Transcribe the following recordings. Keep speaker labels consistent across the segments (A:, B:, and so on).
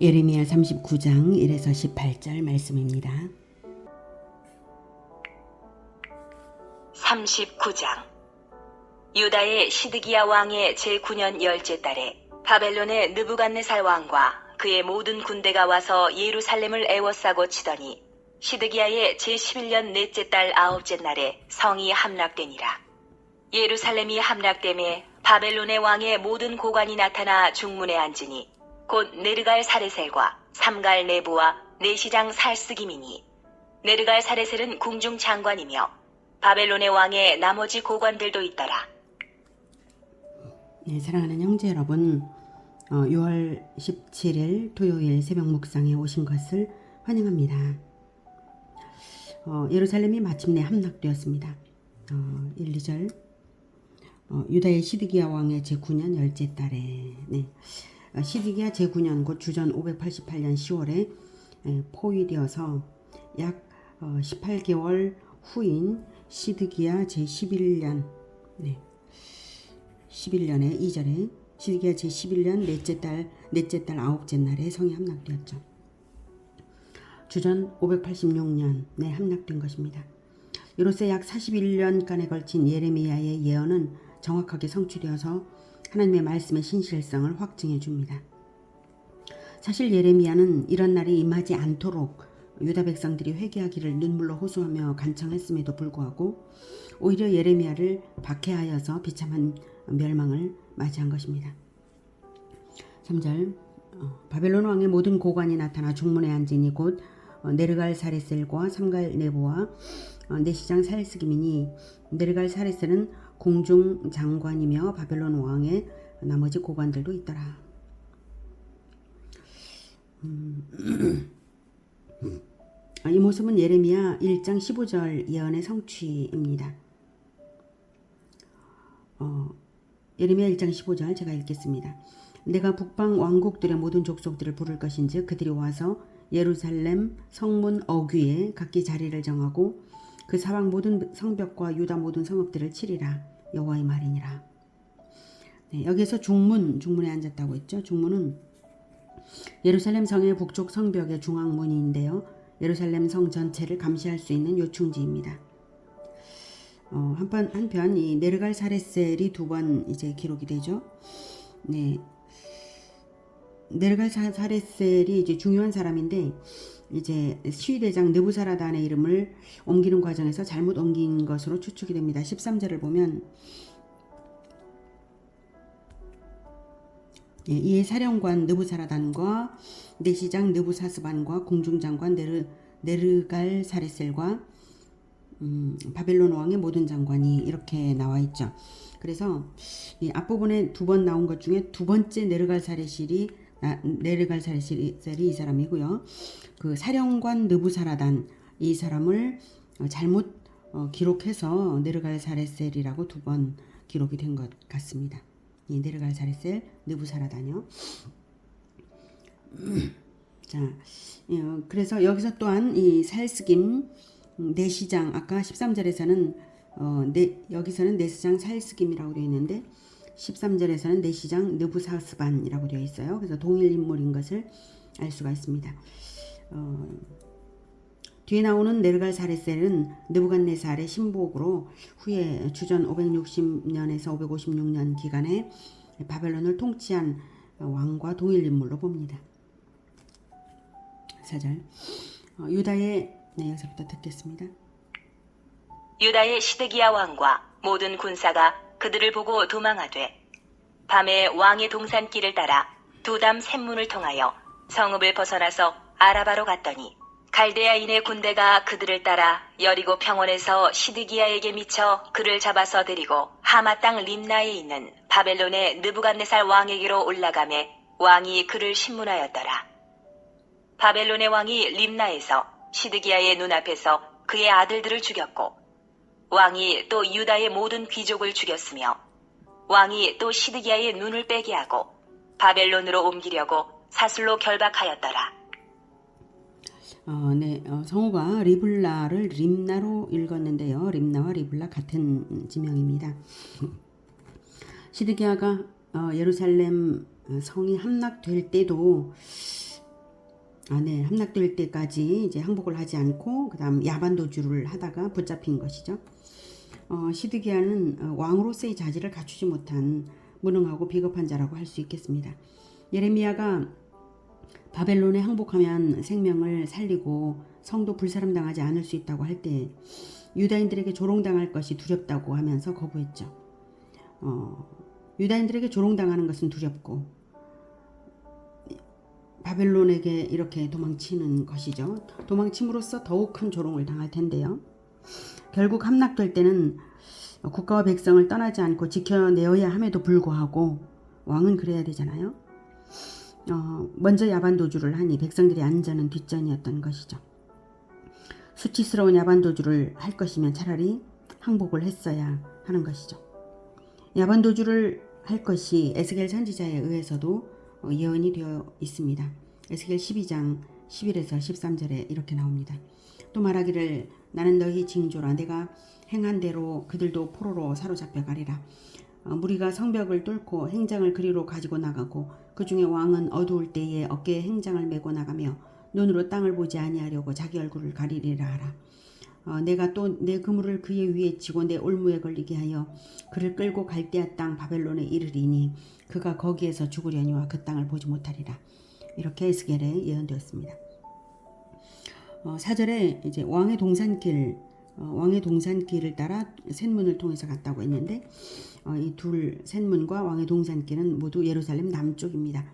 A: 예레미야 39장 1에서 18절 말씀입니다.
B: 39장. 유다의 시드기야 왕의 제9년 열째 달에 바벨론의 느부갓네살 왕과 그의 모든 군대가 와서 예루살렘을 애워싸고 치더니 시드기야의 제11년 넷째 달 아홉째 날에 성이 함락되니라. 예루살렘이 함락됨에 바벨론의 왕의 모든 고관이 나타나 중문에 앉으니 곧 네르갈 사레셀과 삼갈 네부와 내시장 살스김이니 네르갈 사레셀은 궁중 장관이며 바벨론의 왕의 나머지 고관들도 있더라.
A: 네, 사랑하는 형제 여러분, 6월 17일 토요일 새벽 묵상에 오신 것을 환영합니다. 예루살렘이 마침내 함락되었습니다. 1, 2절. 유다의 시드기야 왕의 제9년 열째 달에, 시드기야 제9년 곧 주전 588년 10월에 포위되어서 약 18개월 후인 시드기야 제11년 11년에 2절에 시드기야 제11년 넷째 달 아홉째 날에 성이 함락되었죠. 주전 586년에 함락된 것입니다. 이로써 약 41년간에 걸친 예레미야의 예언은 정확하게 성취되어서 하나님의 말씀의 신실성을 확증해 줍니다. 사실 예레미야는 이런 날이 임하지 않도록 유다 백성들이 회개하기를 눈물로 호소하며 간청했음에도 불구하고 오히려 예레미야를 박해하여서 비참한 멸망을 맞이한 것입니다. 3절. 바벨론 왕의 모든 고관이 나타나 중문에 앉으니 곧 네르갈 사레셀과 삼갈 네부와 내시장 살스김이니 네르갈 사레셀은 공중 장관이며 바벨론 왕의 나머지 고관들도 있더라. 이 모습은 예레미야 1장 15절 예언의 성취입니다. 예레미야 1장 15절 제가 읽겠습니다. 내가 북방 왕국들의 모든 족속들을 부를 것인즉 그들이 와서 예루살렘 성문 어귀에 각기 자리를 정하고 그 사방 모든 성벽과 유다 모든 성읍들을 치리라. 여호와의 말이니라. 여기에서 중문에 앉았다고 했죠. 중문은 예루살렘 성의 북쪽 성벽의 중앙문인데요. 예루살렘 성 전체를 감시할 수 있는 요충지입니다. 한편 이 네르갈 사레셀이 두 번 이제 기록이 되죠. 네르갈 사레셀이 이제 중요한 사람인데 이제 시위대장 느부사라단의 이름을 옮기는 과정에서 잘못 옮긴 것으로 추측이 됩니다. 13절을 보면 이에 사령관 느부사라단과 내시장 느부사스반과 공중장관 네르갈 사레셀과 바벨론 왕의 모든 장관이 이렇게 나와 있죠. 그래서 이 앞부분에 두 번 나온 것 중에 두 번째 네르갈 사레셀이 이 사람이고요. 그 사령관 느부사라단 이 사람을 잘못 기록해서 네르갈 사레셀이라고 두 번 기록이 된 것 같습니다. 이 네르갈 사레셀 느부사라단요. 자, 그래서 여기서 또한 이 살스김 내시장 아까 13절에서는 여기서는 내시장 살스김이라고 되어 있는데 13절에서는 내시장 느부사스반이라고 되어 있어요. 그래서 동일 인물인 것을 알 수가 있습니다. 뒤에 나오는 네르갈 사레셀은 느부갓네살의 신복으로 후에 주전 560년에서 556년 기간에 바벨론을 통치한 왕과 동일 인물로 봅니다. 4절. 유다의 여기서부터 듣겠습니다.
B: 유다의 시드기야 왕과 모든 군사가 그들을 보고 도망하되 밤에 왕의 동산길을 따라 두담 샘문을 통하여 성읍을 벗어나서 아라바로 갔더니 갈대아인의 군대가 그들을 따라 여리고 평원에서 시드기야에게 미쳐 그를 잡아서 데리고 하마 땅 림나에 있는 바벨론의 느부갓네살 왕에게로 올라가매 왕이 그를 신문하였더라. 바벨론의 왕이 림나에서 시드기야의 눈앞에서 그의 아들들을 죽였고 왕이 또 유다의 모든 귀족을 죽였으며 왕이 또 시드기야의 눈을 빼게 하고 바벨론으로 옮기려고 사슬로 결박하였더라.
A: 성우가 리블라를 림나로 읽었는데요. 림나와 리블라 같은 지명입니다. 시드기야가 예루살렘 성이 함락될 때도 네, 함락될 때까지 이제 항복을 하지 않고 그다음 야반 도주를 하다가 붙잡힌 것이죠. 시드기야는 왕으로서의 자질을 갖추지 못한 무능하고 비겁한 자라고 할 수 있겠습니다. 예레미야가 바벨론에 항복하면 생명을 살리고 성도 불사람당하지 않을 수 있다고 할 때 유다인들에게 조롱당할 것이 두렵다고 하면서 거부했죠. 유다인들에게 조롱당하는 것은 두렵고 바벨론에게 이렇게 도망치는 것이죠. 도망침으로써 더욱 큰 조롱을 당할 텐데요. 결국 함락될 때는 국가와 백성을 떠나지 않고 지켜내어야 함에도 불구하고 왕은 그래야 되잖아요. 먼저 야반 도주를 하니 백성들의 안전은 뒷전이었던 것이죠. 수치스러운 야반 도주를 할 것이면 차라리 항복을 했어야 하는 것이죠. 야반 도주를 할 것이 에스겔 선지자에 의해서도 예언이 되어 있습니다. 에스겔 12장 11에서 13절에 이렇게 나옵니다. 또 말하기를 나는 너희 징조라 내가 행한 대로 그들도 포로로 사로잡혀 가리라. 무리가 성벽을 뚫고 행장을 그리로 가지고 나가고 그 중에 왕은 어두울 때에 어깨에 행장을 메고 나가며 눈으로 땅을 보지 아니하려고 자기 얼굴을 가리리라 하라. 내가 또 내 그물을 그의 위에 치고 내 올무에 걸리게 하여 그를 끌고 갈대아 땅 바벨론에 이르리니 그가 거기에서 죽으려니와 그 땅을 보지 못하리라. 이렇게 에스겔에 예언되었습니다. 4절에 이제 왕의 동산길을 따라 셋문을 통해서 갔다고 했는데 이 둘 셋문과 왕의 동산길은 모두 예루살렘 남쪽입니다.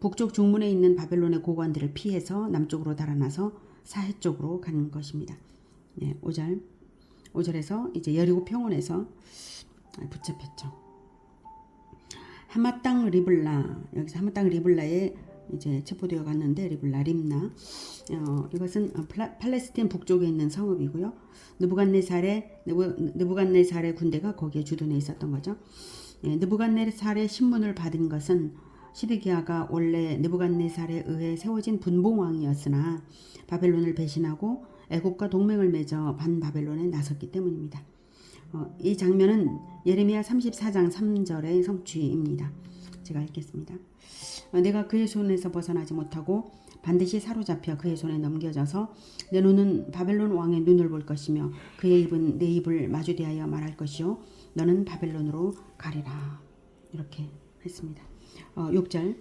A: 북쪽 중문에 있는 바벨론의 고관들을 피해서 남쪽으로 달아나서 사해 쪽으로 가는 것입니다. 네, 5절에서 이제 여리고 평원에서 붙잡혔죠. 하맛 땅 리블라, 여기서 하맛 땅 리블라에 이제 체포되어 갔는데 림나 이것은 팔레스틴 북쪽에 있는 성읍이고요. 느부갓네살의 군대가 거기에 주둔해 있었던 거죠. 느부갓네살의 신문을 받은 것은 시드기야가 원래 느부갓네살에 의해 세워진 분봉왕이었으나 바벨론을 배신하고 애국과 동맹을 맺어 반바벨론에 나섰기 때문입니다. 이 장면은 예레미야 34장 3절의 성취입니다. 제가 읽겠습니다. 내가 그의 손에서 벗어나지 못하고 반드시 사로잡혀 그의 손에 넘겨져서 내 눈은 바벨론 왕의 눈을 볼 것이며 그의 입은 내 입을 마주대하여 말할 것이요 너는 바벨론으로 가리라. 이렇게 했습니다. 6절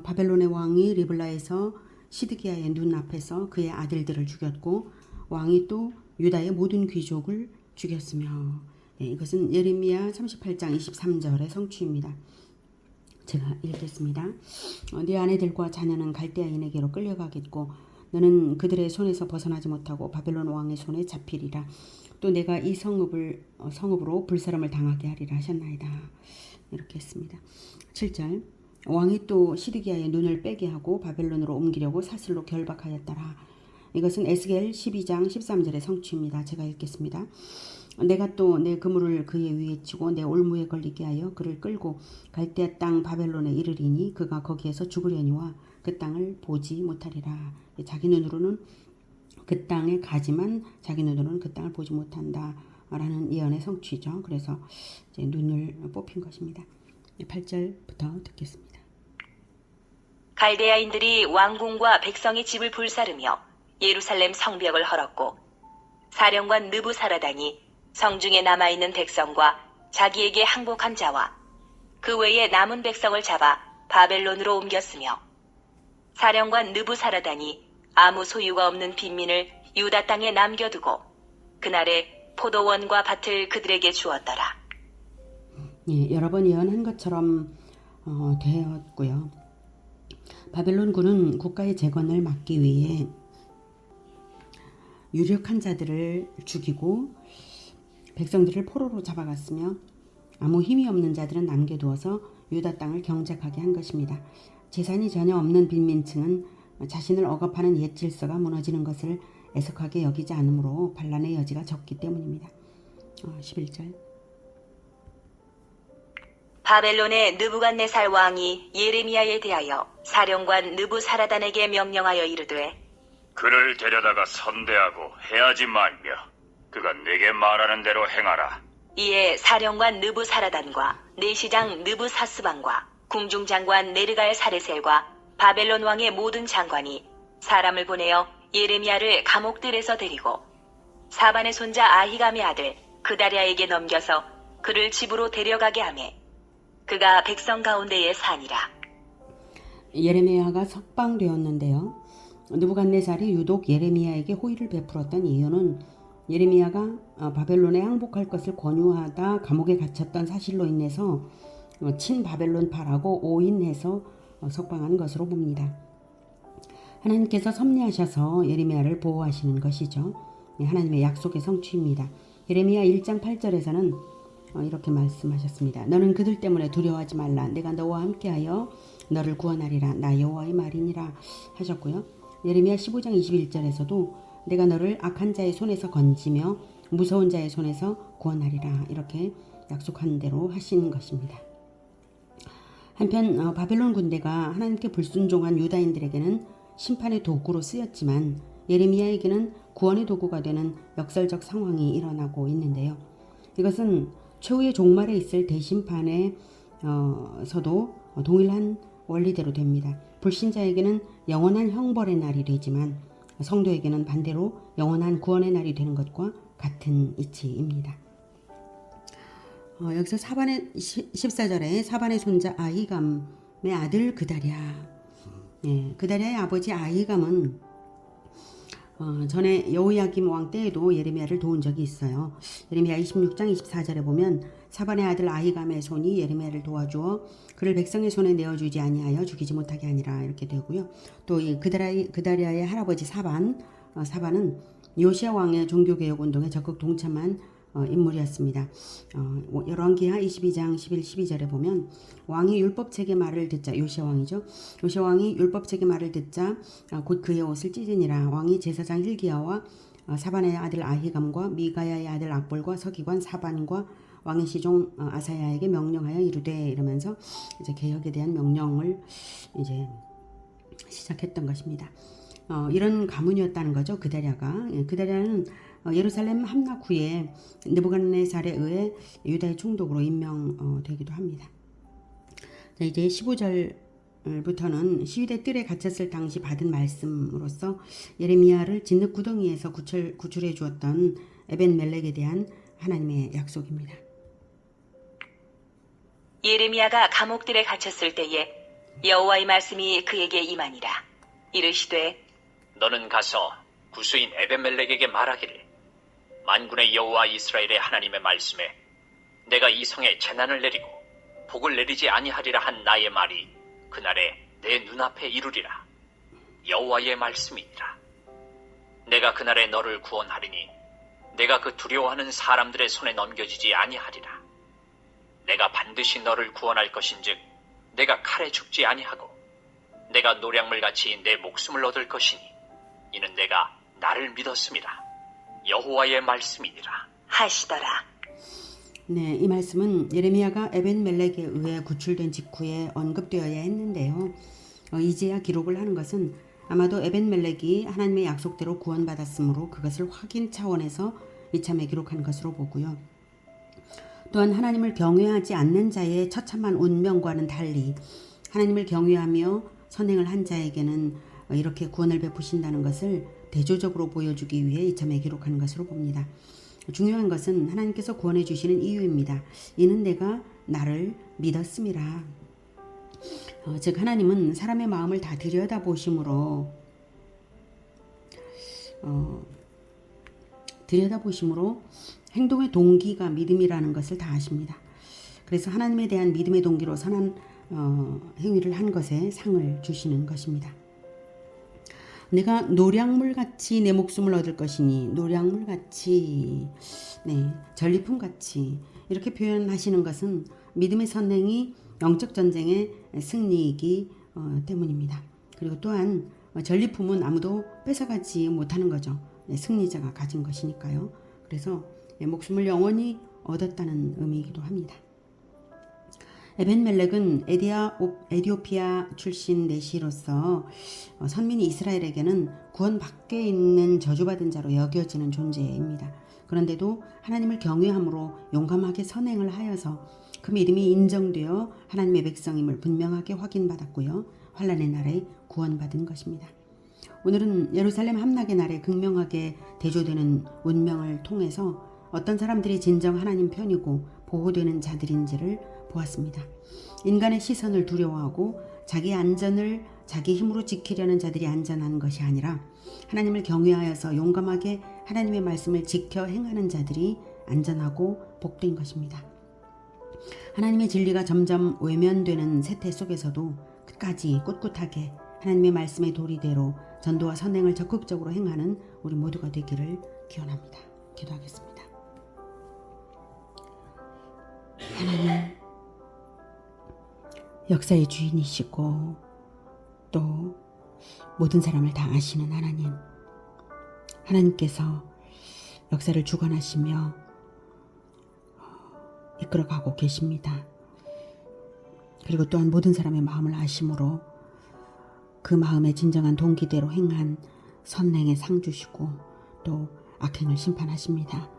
A: 바벨론의 왕이 리블라에서 시드기야의 눈 앞에서 그의 아들들을 죽였고 왕이 또 유다의 모든 귀족을 죽였으며 이것은 예레미야 38장 23절의 성취입니다. 제가 읽겠습니다. 네 아내들과 자녀는 갈대아인에게로 끌려가겠고 너는 그들의 손에서 벗어나지 못하고 바벨론 왕의 손에 잡히리라. 또 내가 이 성읍으로 불사람을 당하게 하리라 하셨나이다. 이렇게 했습니다. 7절 왕이 또 시드기야의 눈을 빼게 하고 바벨론으로 옮기려고 사슬로 결박하였더라. 이것은 에스겔 12장 13절의 성취입니다. 제가 읽겠습니다. 내가 또 내 그물을 그의 위에 치고 내 올무에 걸리게 하여 그를 끌고 갈대아 땅 바벨론에 이르리니 그가 거기에서 죽으려니와 그 땅을 보지 못하리라. 자기 눈으로는 그 땅에 가지만 자기 눈으로는 그 땅을 보지 못한다 라는 예언의 성취죠. 그래서 이제 눈을 뽑힌 것입니다. 8절부터 듣겠습니다.
B: 갈대아인들이 왕궁과 백성의 집을 불사르며 예루살렘 성벽을 헐었고 사령관 느부사라단이 성중에 남아있는 백성과 자기에게 항복한 자와 그 외에 남은 백성을 잡아 바벨론으로 옮겼으며 사령관 느부사라단이 아무 소유가 없는 빈민을 유다 땅에 남겨두고 그날에 포도원과 밭을 그들에게 주었더라.
A: 여러 번 예언한 것처럼 되었고요. 바벨론군은 국가의 재건을 막기 위해 유력한 자들을 죽이고 백성들을 포로로 잡아갔으며 아무 힘이 없는 자들은 남겨두어서 유다 땅을 경작하게 한 것입니다. 재산이 전혀 없는 빈민층은 자신을 억압하는 옛 질서가 무너지는 것을 애석하게 여기지 않으므로 반란의 여지가 적기 때문입니다. 11절
B: 바벨론의 느부갓네살 왕이 예레미야에 대하여 사령관 느부사라단에게 명령하여 이르되
C: 그를 데려다가 선대하고 해하지 말며 그가 내게 말하는 대로 행하라.
B: 이에 사령관 느부사라단과 내시장 느부사스반과 궁중장관 네르갈 사레셀과 바벨론 왕의 모든 장관이 사람을 보내어 예레미야를 감옥들에서 데리고 사반의 손자 아히감의 아들 그다랴에게 넘겨서 그를 집으로 데려가게 하매 그가 백성 가운데에 사니라.
A: 예레미야가 석방되었는데요. 느부갓네살이 유독 예레미야에게 호의를 베풀었던 이유는 예레미야가 바벨론에 항복할 것을 권유하다 감옥에 갇혔던 사실로 인해서 친바벨론파라고 오인해서 석방한 것으로 봅니다. 하나님께서 섭리하셔서 예레미야를 보호하시는 것이죠. 하나님의 약속의 성취입니다. 예레미야 1장 8절에서는 이렇게 말씀하셨습니다. 너는 그들 때문에 두려워하지 말라. 내가 너와 함께하여 너를 구원하리라. 나 여호와의 말이니라 하셨고요. 예레미야 15장 21절에서도 내가 너를 악한 자의 손에서 건지며 무서운 자의 손에서 구원하리라. 이렇게 약속한 대로 하신 것입니다. 한편 바벨론 군대가 하나님께 불순종한 유다인들에게는 심판의 도구로 쓰였지만 예레미야에게는 구원의 도구가 되는 역설적 상황이 일어나고 있는데요. 이것은 최후의 종말에 있을 대심판에서도 동일한 원리대로 됩니다. 불신자에게는 영원한 형벌의 날이 되지만 성도에게는 반대로 영원한 구원의 날이 되는 것과 같은 이치입니다. 여기서 14절에 사반의 손자 아히감의 아들 그다랴. 그다랴의 아버지 아히감은 전에 여호야김 왕 때에도 예레미야를 도운 적이 있어요. 예레미야 26장 24절에 보면 사반의 아들 아히감의 손이 예레미야를 도와주어 그를 백성의 손에 내어주지 아니하여 죽이지 못하게 하니라 이렇게 되고요. 또 이 그다랴의 할아버지 사반은 요시야 왕의 종교개혁 운동에 적극 동참한 인물이었습니다. 열왕기하 22장 11, 12절에 보면 왕이 율법책의 말을 듣자 요시야 왕이죠. 요시야 왕이 율법책의 말을 듣자 곧 그의 옷을 찢으니라. 왕이 제사장 hil기야와 사반의 아들 아히감과 미가야의 아들 악볼과 서기관 사반과 왕의 시종 아사야에게 명령하여 이르되 이러면서 이제 개혁에 대한 명령을 이제 시작했던 것입니다. 이런 가문이었다는 거죠. 그다랴가. 그다랴는 예루살렘 함락 후에 느부갓네살에 의해 유다의 총독으로 임명되기도 합니다. 자, 이제 15절부터는 시위대 뜰에 갇혔을 당시 받은 말씀으로서 예레미야를 진흙구덩이에서 구출해 주었던 에벤멜렉에 대한 하나님의 약속입니다.
B: 예레미야가 감옥들에 갇혔을 때에 여호와의 말씀이 그에게 임하니라. 이르시되
D: 너는 가서 구수인 에벤멜렉에게 말하기를 만군의 여호와 이스라엘의 하나님의 말씀에 내가 이 성에 재난을 내리고 복을 내리지 아니하리라 한 나의 말이 그날에 내 눈앞에 이루리라. 여호와의 말씀이니라. 내가 그날에 너를 구원하리니 내가 그 두려워하는 사람들의 손에 넘겨지지 아니하리라. 내가 반드시 너를 구원할 것인즉 내가 칼에 죽지 아니하고 내가 노량물같이 내 목숨을 얻을 것이니 이는 내가 나를 믿었음이라. 여호와의 말씀이니라
B: 하시더라.
A: 네, 이 말씀은 예레미야가 에벤멜렉에 의해 구출된 직후에 언급되어야 했는데요. 이제야 기록을 하는 것은 아마도 에벤멜렉이 하나님의 약속대로 구원받았으므로 그것을 확인 차원에서 이참에 기록한 것으로 보고요. 또한 하나님을 경외하지 않는 자의 처참한 운명과는 달리 하나님을 경외하며 선행을 한 자에게는 이렇게 구원을 베푸신다는 것을 대조적으로 보여주기 위해 이참에 기록한 것으로 봅니다. 중요한 것은 하나님께서 구원해 주시는 이유입니다. 이는 내가 나를 믿었음이라. 즉 하나님은 사람의 마음을 다 들여다보심으로 행동의 동기가 믿음이라는 것을 다 아십니다. 그래서 하나님에 대한 믿음의 동기로 선한 행위를 한 것에 상을 주시는 것입니다. 내가 노량물같이 내 목숨을 얻을 것이니 노량물같이 전리품같이 이렇게 표현하시는 것은 믿음의 선행이 영적 전쟁의 승리이기 때문입니다. 그리고 또한 전리품은 아무도 뺏어가지 못하는 거죠. 승리자가 가진 것이니까요. 그래서 목숨을 영원히 얻었다는 의미이기도 합니다. 에벤멜렉은 에디오피아 출신 내시로서 선민 이스라엘에게는 구원 밖에 있는 저주받은 자로 여겨지는 존재입니다. 그런데도 하나님을 경외함으로 용감하게 선행을 하여서 그 믿음이 인정되어 하나님의 백성임을 분명하게 확인받았고요. 환란의 날에 구원받은 것입니다. 오늘은 예루살렘 함락의 날에 극명하게 대조되는 운명을 통해서 어떤 사람들이 진정 하나님 편이고 보호되는 자들인지를 보았습니다. 인간의 시선을 두려워하고 자기 안전을 자기 힘으로 지키려는 자들이 안전한 것이 아니라 하나님을 경외하여서 용감하게 하나님의 말씀을 지켜 행하는 자들이 안전하고 복된 것입니다. 하나님의 진리가 점점 외면되는 세태 속에서도 끝까지 꿋꿋하게 하나님의 말씀의 도리대로 전도와 선행을 적극적으로 행하는 우리 모두가 되기를 기원합니다. 기도하겠습니다. 하나님, 역사의 주인이시고 또 모든 사람을 다 아시는 하나님, 하나님께서 역사를 주관하시며 이끌어가고 계십니다. 그리고 또한 모든 사람의 마음을 아심으로 그 마음의 진정한 동기대로 행한 선행에 상 주시고 또 악행을 심판하십니다.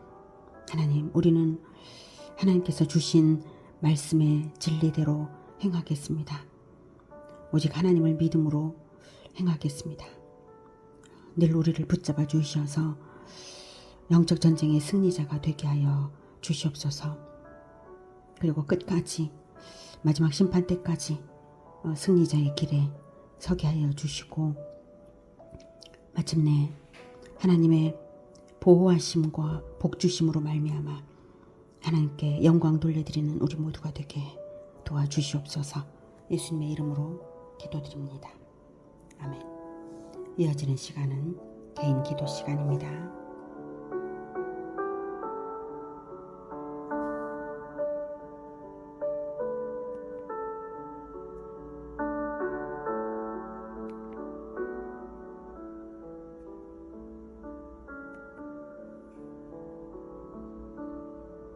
A: 하나님, 우리는 하나님께서 주신 말씀의 진리대로 행하겠습니다. 오직 하나님을 믿음으로 행하겠습니다. 늘 우리를 붙잡아 주셔서 영적 전쟁의 승리자가 되게 하여 주시옵소서. 그리고 끝까지 마지막 심판 때까지 승리자의 길에 서게 하여 주시고 마침내 하나님의 보호하심과 복주심으로 말미암아 하나님께 영광 돌려드리는 우리 모두가 되게 도와주시옵소서. 예수님의 이름으로 기도드립니다. 아멘. 이어지는 시간은 개인 기도 시간입니다.